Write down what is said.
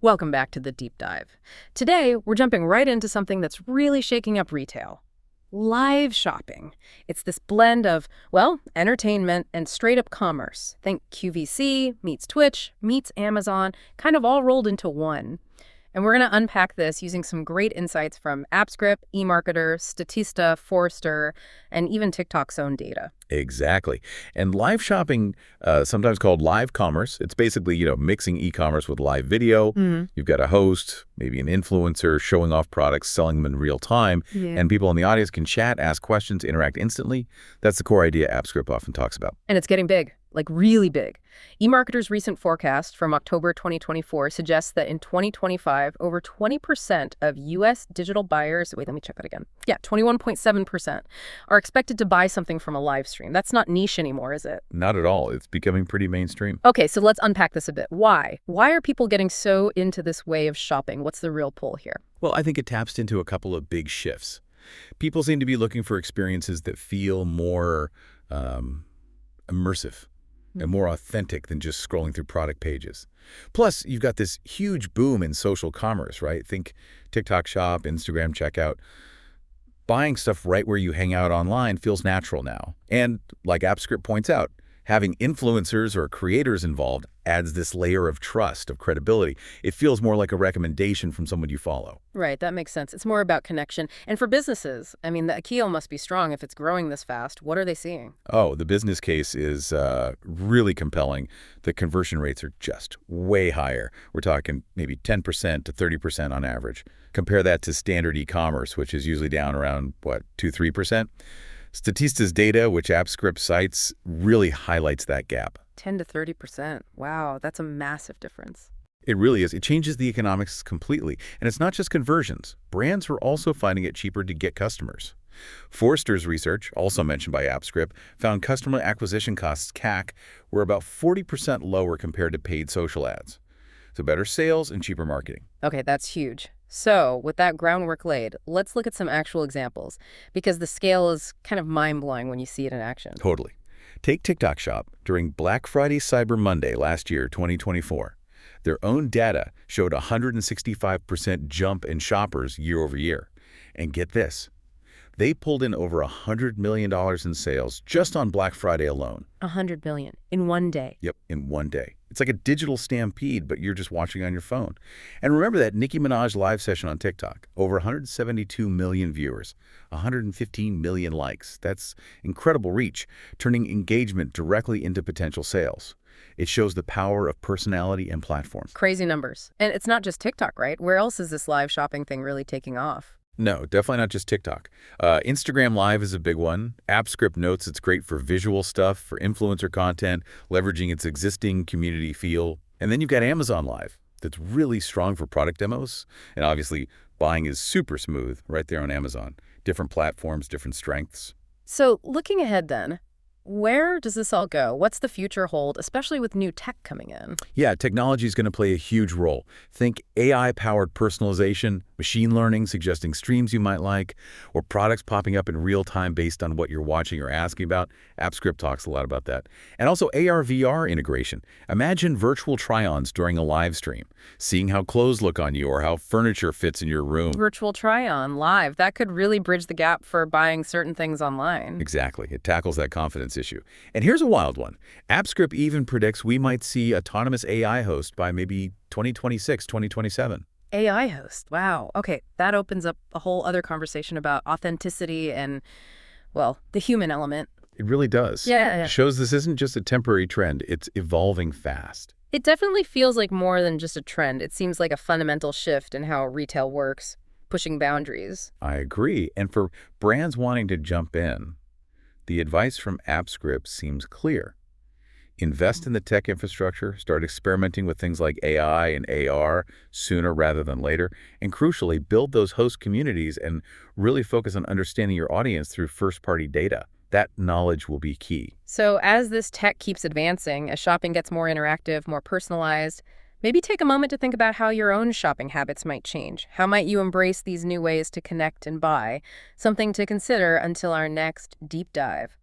Welcome back to the deep dive. Today, we're jumping right into something that's really shaking up retail. Live shopping. It's this blend of, well, entertainment and straight-up commerce. Think QVC meets Twitch, meets Amazon, kind of all rolled into one. And we're going to unpack this using some great insights from AppScript, eMarketer, Statista, Forrester, and even TikTok's own data. Exactly. And live shopping, sometimes called live commerce, it's basically, mixing e-commerce with live video. You've got a host, maybe an influencer showing off products, selling them in real time, and people in the audience can chat, ask questions, interact instantly. That's the core idea AppScript often talks about. And it's getting big, like really big. eMarketer's recent forecast from October 2024 suggests that in 2025, over 20% of U.S. digital buyers, wait, let me check that again. Yeah, 21.7% are expected to buy something from a live stream. That's not niche anymore, is it? Not at all. It's becoming pretty mainstream. Okay, so let's unpack this a bit. Why? Why are people getting so into this way of shopping? What's the real pull here? Well, I think it taps into a couple of big shifts. People seem to be looking for experiences that feel more immersive and more authentic than just scrolling through product pages. Plus, you've got this huge boom in social commerce, right? Think TikTok Shop, Instagram Checkout. Buying stuff right where you hang out online feels natural now. And like AppScript points out, having influencers or creators involved adds this layer of trust, of credibility. It feels more like a recommendation from someone you follow. Right, that makes sense. It's more about connection. And for businesses, I mean, the appeal must be strong if it's growing this fast. What are they seeing? Oh, the business case is really compelling. The conversion rates are just way higher. We're talking maybe 10% to 30% on average. Compare that to standard e-commerce, which is usually down around, 2-3%? Statista's data, which AppScript cites, really highlights that gap. 10 to 30%. Wow, that's a massive difference. It really is. It changes the economics completely. And it's not just conversions. Brands are also finding it cheaper to get customers. Forrester's research, also mentioned by AppScript, found customer acquisition costs, CAC, were about 40% lower compared to paid social ads. So better sales and cheaper marketing. Okay, that's huge. So, with that groundwork laid, let's look at some actual examples, because the scale is kind of mind-blowing when you see it in action. Totally. Take TikTok Shop. During Black Friday Cyber Monday last year, 2024, their own data showed a 165% jump in shoppers year over year. And get this, they pulled in over $100 million in sales just on Black Friday alone. $100 million in one day. Yep, in one day. It's like a digital stampede, but you're just watching on your phone. And remember that Nicki Minaj live session on TikTok. Over 172 million viewers, 115 million likes. That's incredible reach, turning engagement directly into potential sales. It shows the power of personality and platform. Crazy numbers. And it's not just TikTok, right? Where else is this live shopping thing really taking off? No, definitely not just TikTok. Instagram Live is a big one. AppScript notes it's great for visual stuff, for influencer content, leveraging its existing community feel. And then you've got Amazon Live that's really strong for product demos. And obviously, buying is super smooth right there on Amazon. Different platforms, different strengths. So, looking ahead then, where does this all go? What's the future hold, especially with new tech coming in? Yeah, technology is going to play a huge role. Think AI-powered personalization, machine learning suggesting streams you might like, or products popping up in real time based on what you're watching or asking about. AppScript talks a lot about that. And also AR/VR integration. Imagine virtual try-ons during a live stream, seeing how clothes look on you or how furniture fits in your room. Virtual try-on live. That could really bridge the gap for buying certain things online. Exactly. It tackles that confidence issue. And here's a wild one. AppScript even predicts we might see autonomous AI host by maybe 2026, 2027. AI host. Wow. Okay, that opens up a whole other conversation about authenticity and, well, the human element. It really does. Yeah. It shows this isn't just a temporary trend. It's evolving fast. It definitely feels like more than just a trend. It seems like a fundamental shift in how retail works, pushing boundaries. I agree. And for brands wanting to jump in, the advice from AppScript seems clear. Invest in the tech infrastructure, start experimenting with things like AI and AR sooner rather than later, and crucially, build those host communities and really focus on understanding your audience through first-party data. That knowledge will be key. So as this tech keeps advancing, as shopping gets more interactive, more personalized, maybe take a moment to think about how your own shopping habits might change. How might you embrace these new ways to connect and buy? Something to consider until our next deep dive.